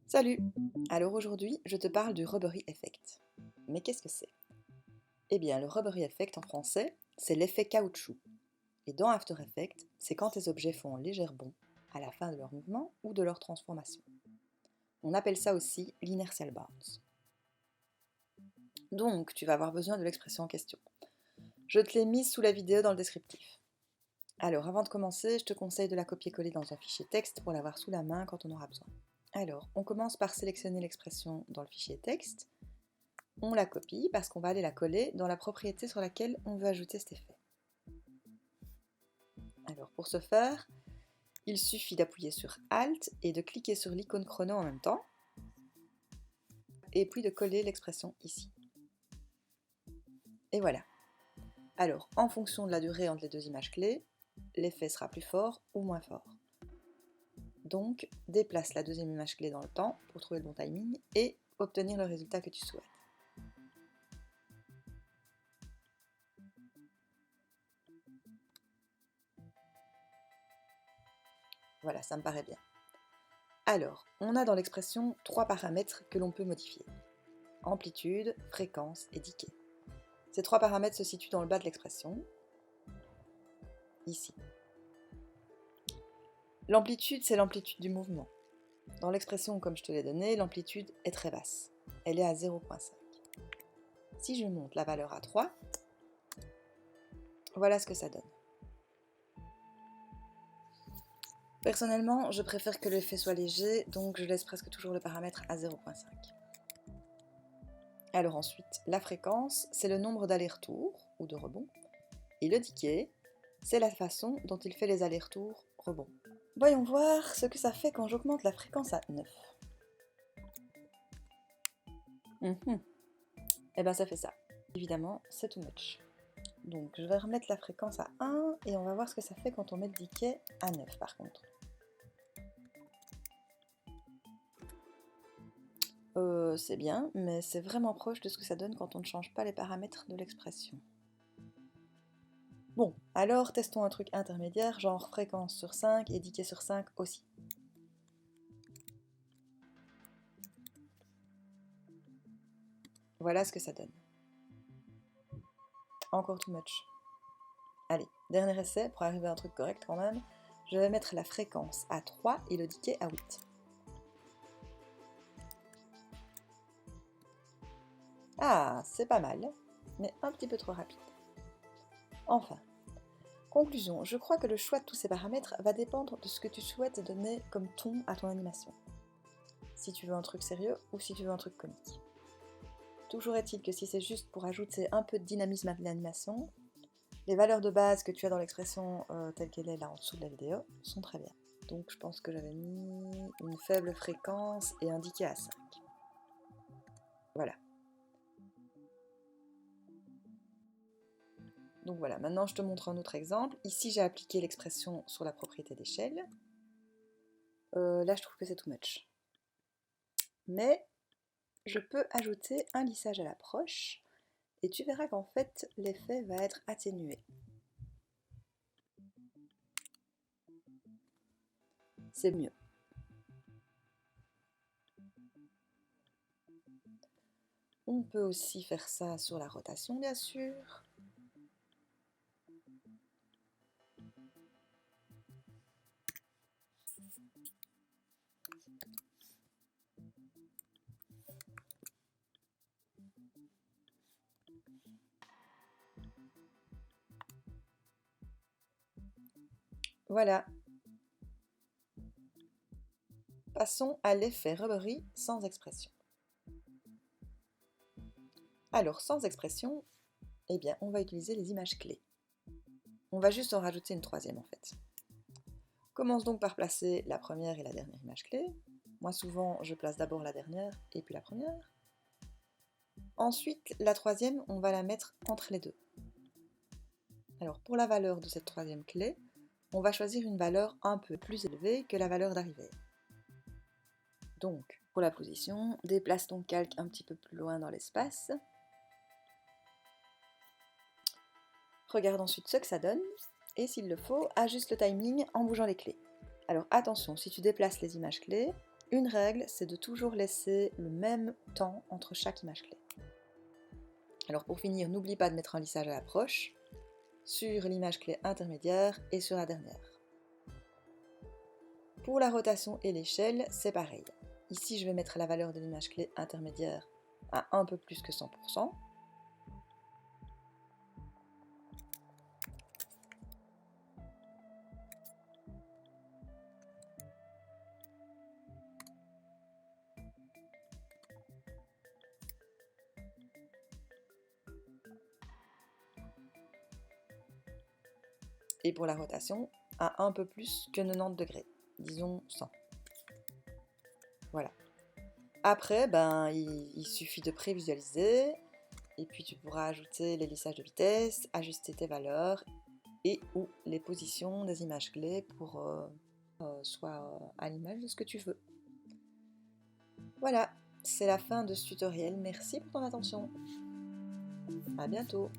Salut! Alors aujourd'hui, je te parle du rubbery effect. Mais qu'est-ce que c'est? Eh bien, le rubbery effect en français, c'est l'effet caoutchouc. Et dans After Effects, c'est quand tes objets font un léger bond à la fin de leur mouvement ou de leur transformation. On appelle ça aussi l'inertial bounce. Donc, tu vas avoir besoin de l'expression en question. Je te l'ai mise sous la vidéo dans le descriptif. Alors, avant de commencer, je te conseille de la copier-coller dans un fichier texte pour l'avoir sous la main quand on aura besoin. Alors, on commence par sélectionner l'expression dans le fichier texte. On la copie parce qu'on va aller la coller dans la propriété sur laquelle on veut ajouter cet effet. Alors, pour ce faire, il suffit d'appuyer sur Alt et de cliquer sur l'icône chrono en même temps, et puis de coller l'expression ici. Et voilà. Alors, en fonction de la durée entre les deux images clés, l'effet sera plus fort ou moins fort. Donc, déplace la deuxième image clé dans le temps pour trouver le bon timing et obtenir le résultat que tu souhaites. Voilà, ça me paraît bien. Alors, on a dans l'expression 3 paramètres que l'on peut modifier. Amplitude, fréquence et decay. Ces 3 paramètres se situent dans le bas de l'expression, ici. L'amplitude, c'est l'amplitude du mouvement. Dans l'expression comme je te l'ai donnée, l'amplitude est très basse. Elle est à 0,5. Si je monte la valeur à 3, voilà ce que ça donne. Personnellement, je préfère que l'effet soit léger, donc je laisse presque toujours le paramètre à 0,5. Alors ensuite, la fréquence, c'est le nombre d'allers-retours, ou de rebonds, et le decay, c'est la façon dont il fait les allers-retours rebonds. Voyons voir ce que ça fait quand j'augmente la fréquence à 9. Et bien ça fait ça. Évidemment, c'est too much. Donc je vais remettre la fréquence à 1 et on va voir ce que ça fait quand on met le decay à 9 par contre. C'est bien, mais c'est vraiment proche de ce que ça donne quand on ne change pas les paramètres de l'expression. Bon, alors testons un truc intermédiaire, genre fréquence sur 5 et decay sur 5 aussi. Voilà ce que ça donne. Encore too much. Allez, dernier essai, pour arriver à un truc correct quand même, je vais mettre la fréquence à 3 et le decay à 8. Ah, c'est pas mal, mais un petit peu trop rapide. Enfin, conclusion, je crois que le choix de tous ces paramètres va dépendre de ce que tu souhaites donner comme ton à ton animation. Si tu veux un truc sérieux ou si tu veux un truc comique. Toujours est-il que si c'est juste pour ajouter un peu de dynamisme à l'animation, les valeurs de base que tu as dans l'expression telle qu'elle est là en dessous de la vidéo sont très bien. Donc je pense que j'avais mis une faible fréquence et un decay à 5. Voilà. Donc voilà, maintenant je te montre un autre exemple. Ici j'ai appliqué l'expression sur la propriété d'échelle. Là je trouve que c'est too much. Mais je peux ajouter un lissage à l'approche et tu verras qu'en fait l'effet va être atténué. C'est mieux. On peut aussi faire ça sur la rotation bien sûr. Voilà. Passons à l'effet rubbery sans expression. Alors sans expression, eh bien on va utiliser les images clés. On va juste en rajouter une troisième en fait. Commence donc par placer la première et la dernière image clé. Moi souvent je place d'abord la dernière et puis la première. Ensuite la troisième on va la mettre entre les deux. Alors pour la valeur de cette troisième clé, on va choisir une valeur un peu plus élevée que la valeur d'arrivée. Donc pour la position, déplace ton calque un petit peu plus loin dans l'espace. Regarde ensuite ce que ça donne et s'il le faut, ajuste le timing en bougeant les clés. Alors attention, si tu déplaces les images clés, une règle, c'est de toujours laisser le même temps entre chaque image clé. Alors pour finir, n'oublie pas de mettre un lissage à l'approche sur l'image clé intermédiaire et sur la dernière. Pour la rotation et l'échelle, c'est pareil. Ici, je vais mettre la valeur de l'image clé intermédiaire à un peu plus que 100%. Et pour la rotation, à un peu plus que 90 degrés, disons 100. Voilà. Après, il suffit de prévisualiser, et puis tu pourras ajouter les lissages de vitesse, ajuster tes valeurs, et ou les positions des images clés pour soit à l'image de ce que tu veux. Voilà, c'est la fin de ce tutoriel. Merci pour ton attention. À bientôt.